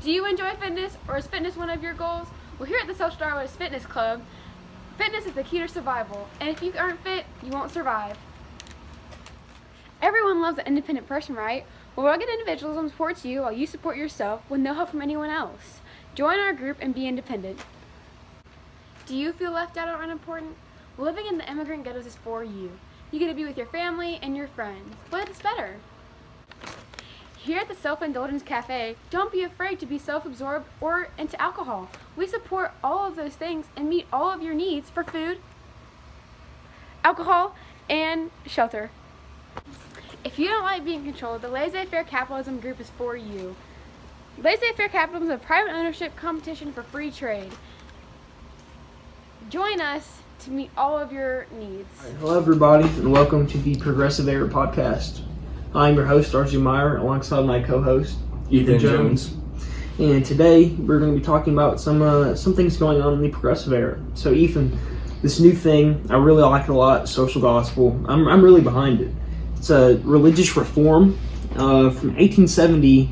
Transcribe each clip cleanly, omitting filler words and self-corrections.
Do you enjoy fitness, or is fitness one of your goals? Well, here at the South Star West Fitness Club, fitness is the key to survival, and if you aren't fit, you won't survive. Everyone loves an independent person, right? Well, rugged individualism supports you while you support yourself with no help from anyone else. Join our group and be independent. Do you feel left out or unimportant? Well, living in the immigrant ghettos is for you. You get to be with your family and your friends. What is better? Here at the Self-Indulgence Cafe, don't be afraid to be self-absorbed or into alcohol. We support all of those things and meet all of your needs for food, alcohol, and shelter. If you don't like being controlled, the Laissez-Faire Capitalism group is for you. Laissez-Faire Capitalism is a private ownership competition for free trade. Join us to meet all of your needs. Hello everybody, and welcome to the Progressive Era Podcast. I'm your host, RJ Meyer, alongside my co-host, Ethan Jones. And today, we're going to be talking about some things going on in the Progressive Era. So Ethan, this new thing, I really like it a lot, social gospel. I'm really behind it. It's a religious reform from 1870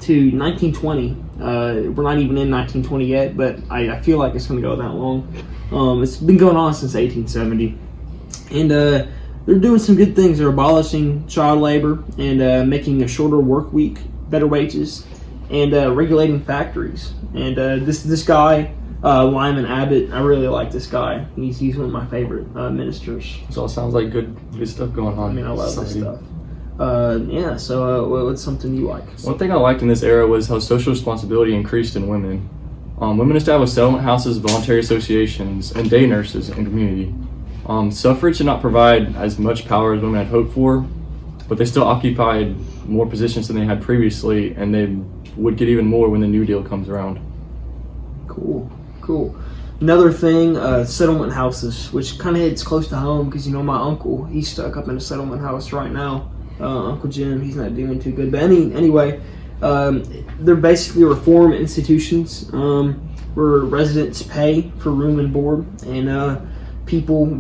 to 1920. We're not even in 1920 yet, but I feel like it's going to go that long. It's been going on since 1870. And they're doing some good things. They're abolishing child labor and making a shorter work week, better wages, and regulating factories. And this guy, Lyman Abbott, I really like this guy. He's one of my favorite ministers. This all sounds like good stuff going on. I mean, I love this stuff. What's something you like? One thing I liked in this era was how social responsibility increased in women. Women established settlement houses, voluntary associations, and day nurses in the community. Suffrage did not provide as much power as women had hoped for, but they still occupied more positions than they had previously, and they would get even more when the New Deal comes around. Cool. Another thing, settlement houses, which kind of hits close to home because, my uncle, he's stuck up in a settlement house right now. Uncle Jim, he's not doing too good. But anyway, they're basically reform institutions where residents pay for room and board, and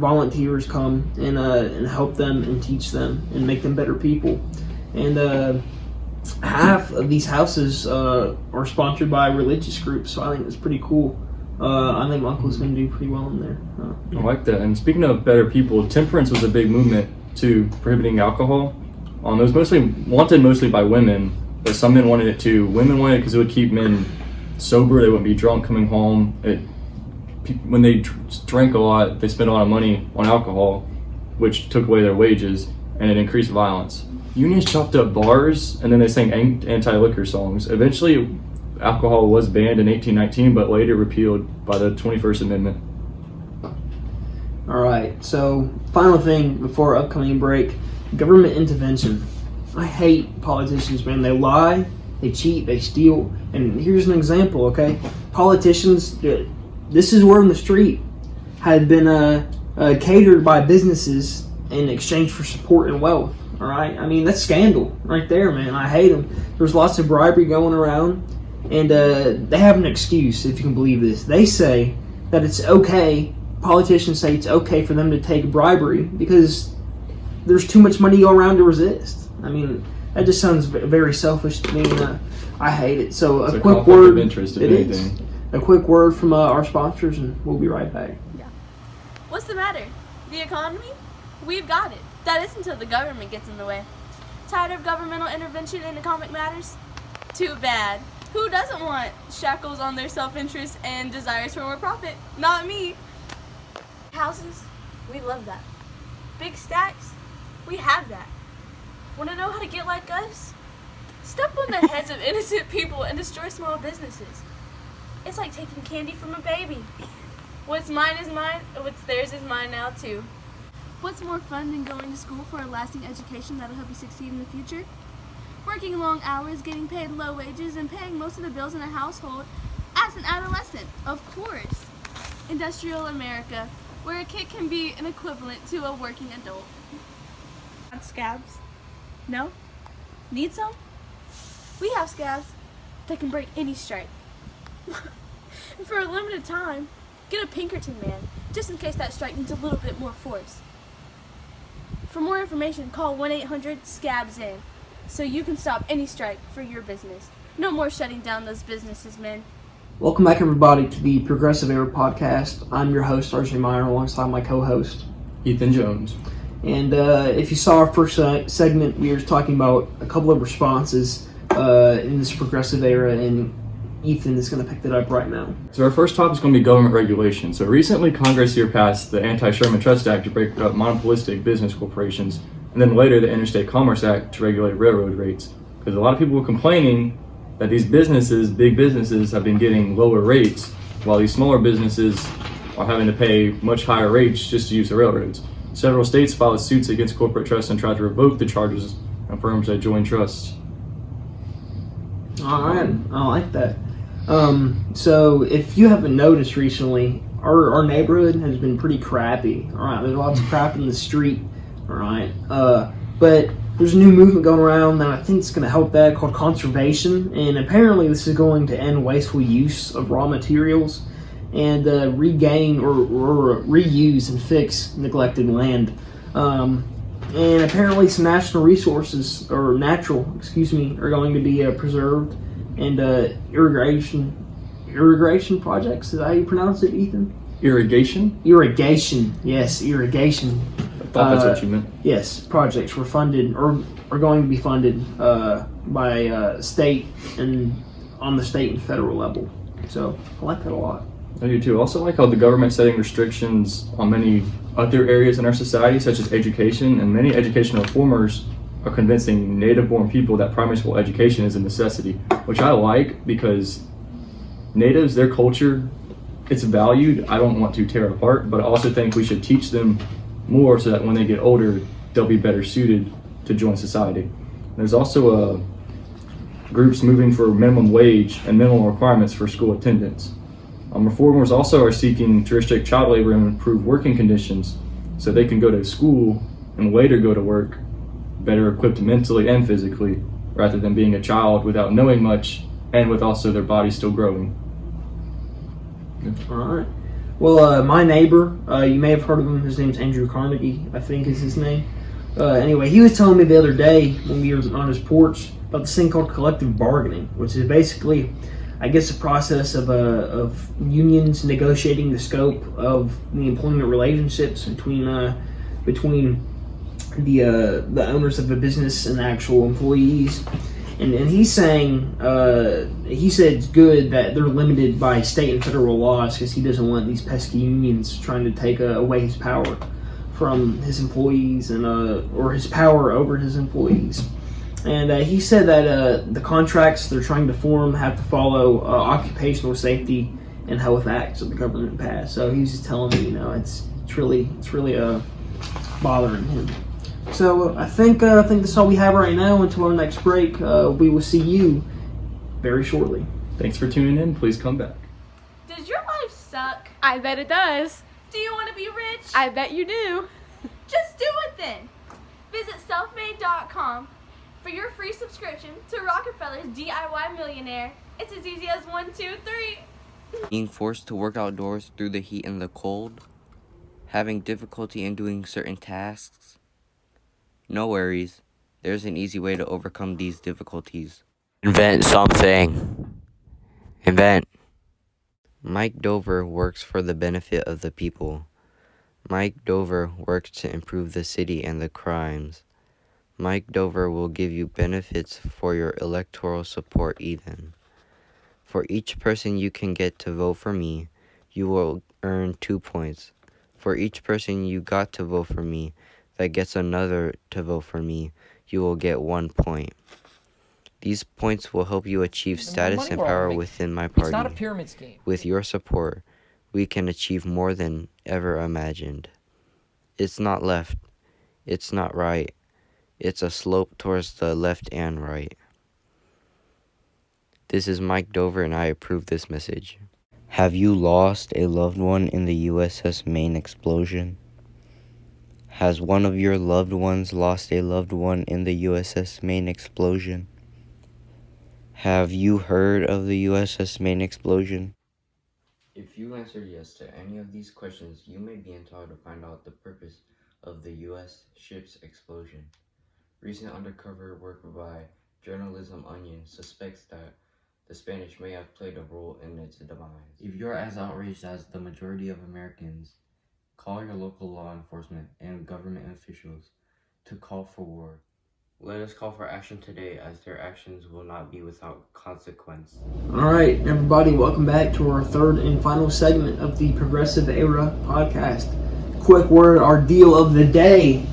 volunteers come and help them and teach them and make them better people. And half of these houses are sponsored by religious groups, so I think it's pretty cool. I think my uncle's going to do pretty well in there. I like that. And speaking of better people, temperance was a big movement to prohibiting alcohol. It was wanted mostly by women, but some men wanted it too. Women wanted it because it would keep men sober. They wouldn't be drunk coming home. When they drank a lot, they spent a lot of money on alcohol, which took away their wages, and it increased violence. Unions chopped up bars, and then they sang anti-liquor songs. Eventually, alcohol was banned in 1819, but later repealed by the 21st Amendment. All right, so final thing before our upcoming break, government intervention. I hate politicians, man. They lie, they cheat, they steal. And here's an example, okay? Politicians, this is where in the street had been catered by businesses in exchange for support and wealth. All right, I mean, that's scandal right there, man. I hate them. There's lots of bribery going around, and they have an excuse, if you can believe this. They say that it's okay, politicians say it's okay for them to take bribery because there's too much money going around to resist. I mean, that just sounds very selfish to me, and I hate it. So it's a quick conflict word. Of interest, if anything. A quick word from our sponsors, and we'll be right back. Yeah. What's the matter? The economy? We've got it. That is until the government gets in the way. Tired of governmental intervention in economic matters? Too bad. Who doesn't want shackles on their self-interest and desires for more profit? Not me. Houses? We love that. Big stacks? We have that. Want to know how to get like us? Step on the heads of innocent people and destroy small businesses. It's like taking candy from a baby. What's mine is mine, and what's theirs is mine now too. What's more fun than going to school for a lasting education that'll help you succeed in the future? Working long hours, getting paid low wages, and paying most of the bills in a household as an adolescent, of course. Industrial America, where a kid can be an equivalent to a working adult. Want scabs? No? Need some? We have scabs that can break any strike. And for a limited time, get a Pinkerton man, just in case that strike needs a little bit more force. For more information, call 1-800-SCABS-IN. so you can stop any strike for your business. No more shutting down those businesses, men. Welcome back, everybody, to the Progressive Era podcast. I'm your host, RJ Meyer, alongside my co-host, Ethan Jones. And if you saw our first segment, we were talking about a couple of responses in this progressive era, and Ethan is going to pick that up right now. So our first topic is going to be government regulation. So recently, Congress here passed the Anti-Sherman Trust Act to break up monopolistic business corporations, and then later the Interstate Commerce Act to regulate railroad rates. Because a lot of people were complaining that these businesses, big businesses, have been getting lower rates, while these smaller businesses are having to pay much higher rates just to use the railroads. Several states filed suits against corporate trusts and tried to revoke the charges on firms that join trusts. All right, I like that. So if you haven't noticed recently, our neighborhood has been pretty crappy. All right, there's lots of crap in the street. All right, but there's a new movement going around that I think is going to help that, called conservation, and apparently this is going to end wasteful use of raw materials and regain or reuse and fix neglected land. And apparently some natural resources, are going to be preserved, and irrigation projects. Is that how you pronounce it, Ethan? Irrigation? Irrigation, yes, irrigation. I thought that's what you meant. Yes, projects were funded or are going to be funded by state and on the state and federal level. So I like that a lot. I do too. I also like how the government's setting restrictions on many other areas in our society, such as education, and many educational reformers are convincing native-born people that primary school education is a necessity, which I like because natives, their culture, it's valued. I don't want to tear it apart, but I also think we should teach them more so that when they get older, they'll be better suited to join society. There's also groups moving for minimum wage and minimum requirements for school attendance. Reformers also are seeking to restrict child labor and improve working conditions so they can go to school and later go to work better equipped mentally and physically, rather than being a child without knowing much and with also their body still growing. All right. Well, my neighbor, you may have heard of him. His name's Andrew Carnegie, I think is his name. Anyway, he was telling me the other day when we were on his porch about this thing called collective bargaining, which is basically, I guess, a process of unions negotiating the scope of the employment relationships between the owners of a business and the actual employees. And he's saying, he said it's good that they're limited by state and federal laws because he doesn't want these pesky unions trying to take away his power from his employees and or his power over his employees. And he said that the contracts they're trying to form have to follow occupational safety and health acts that the government passed. So he's just telling me, it's really bothering him. So I think that's all we have right now. Until our next break, we will see you very shortly. Thanks for tuning in. Please come back. Does your life suck? I bet it does. Do you want to be rich? I bet you do. Just do it then. Visit selfmade.com for your free subscription to Rockefeller's DIY Millionaire. It's as easy as 1, 2, 3. Being forced to work outdoors through the heat and the cold, having difficulty in doing certain tasks. No worries, there's an easy way to overcome these difficulties. Invent something. Invent. Mike Dover works for the benefit of the people. Mike Dover works to improve the city and the crimes. Mike Dover will give you benefits for your electoral support even. For each person you can get to vote for me, you will earn 2 points. For each person you got to vote for me that gets another to vote for me, you will get 1 point. These points will help you achieve status and power within my party. It's not a pyramid scheme. With your support, we can achieve more than ever imagined. It's not left. It's not right. It's a slope towards the left and right. This is Mike Dover, and I approve this message. Have you lost a loved one in the USS Maine explosion? Has one of your loved ones lost a loved one in the USS Maine explosion? Have you heard of the USS Maine explosion? If you answer yes to any of these questions, you may be entitled to find out the purpose of the U.S. ship's explosion. Recent undercover work by Journalism Onion suspects that the Spanish may have played a role in its demise. If you're as outraged as the majority of Americans, call your local law enforcement and government officials to call for war. Let us call for action today, as their actions will not be without consequence. All right, everybody, welcome back to our third and final segment of the Progressive Era podcast. Quick word, our deal of the day.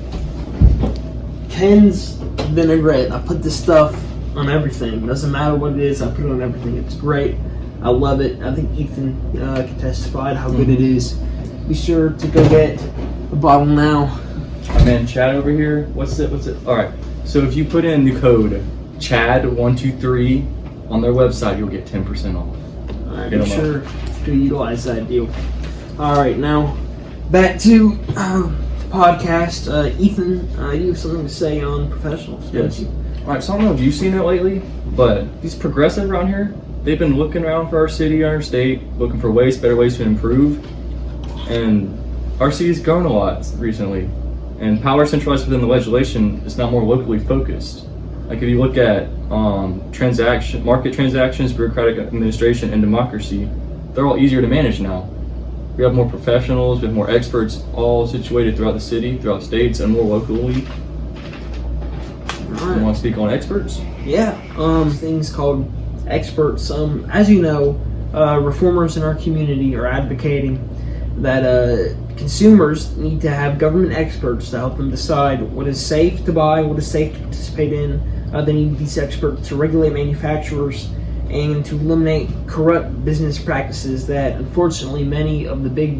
Ken's vinaigrette. I put this stuff on everything. Doesn't matter what it is, I put it on everything. It's great. I love it. I think Ethan can testify to how good it is. Be sure to go get a bottle now. My man Chad over here. What's it? All right. So if you put in the code CHAD123 on their website, you'll get 10% off. All right, be sure to utilize that deal. All right, now back to the podcast. Ethan, you have something to say on professionals, Yes. don't you? All right, so I don't know if you've seen it lately, but these progressives around here, they've been looking around for our city, our state, looking for better ways to improve. And our city's grown a lot recently. And power centralized within the legislation is now more locally focused. Like if you look at market transactions, bureaucratic administration, and democracy, they're all easier to manage now. We have more professionals, we have more experts, all situated throughout the city, throughout states, and more locally. All right. You want to speak on experts? Yeah, things called experts. As you know, reformers in our community are advocating that consumers need to have government experts to help them decide what is safe to buy, what is safe to participate in. They need these experts to regulate manufacturers and to eliminate corrupt business practices that, unfortunately, many of the big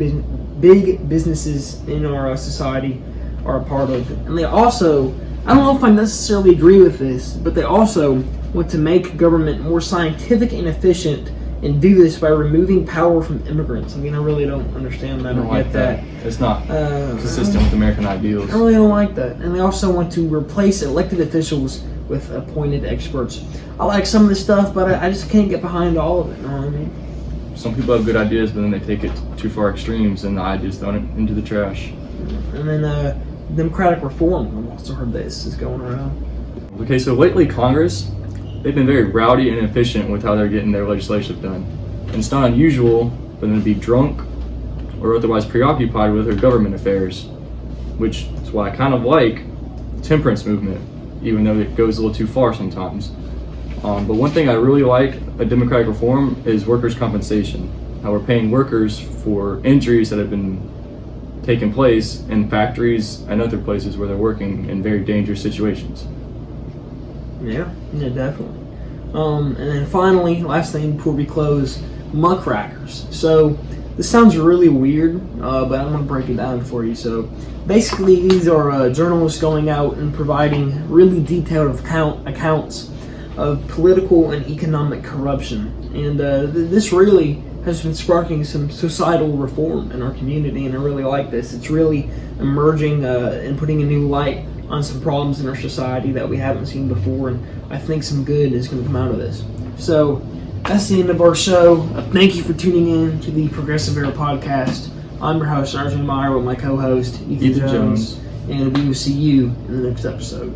businesses in our society are a part of. And they also, I don't know if I necessarily agree with this, but they also want to make government more scientific and efficient, and do this by removing power from immigrants. I mean, I really don't understand that. I don't like that. It's not consistent with American ideals. I really don't like that. And they also want to replace elected officials with appointed experts. I like some of this stuff, but I just can't get behind all of it. You know what I mean? Some people have good ideas, but then they take it too far extremes, and the ideas thrown into the trash. And then democratic reform. I've also heard this is going around. Okay, so lately Congress, they've been very rowdy and inefficient with how they're getting their legislation done. And it's not unusual for them to be drunk or otherwise preoccupied with their government affairs, which is why I kind of like the temperance movement, even though it goes a little too far sometimes. But one thing I really like about democratic reform is workers' compensation. How we're paying workers for injuries that have been taking place in factories and other places where they're working in very dangerous situations. Yeah, definitely. And then finally, last thing before we close, muckrakers. So this sounds really weird, but I'm going to break it down for you. So basically, these are journalists going out and providing really detailed accounts of political and economic corruption. And this really has been sparking some societal reform in our community, and I really like this. It's really emerging and putting a new light on some problems in our society that we haven't seen before, and I think some good is going to come out of this. So that's the end of our show. Thank you for tuning in to the Progressive Era podcast. I'm your host, Sergeant Meyer, with my co-host, Ethan Jones, and we will see you in the next episode.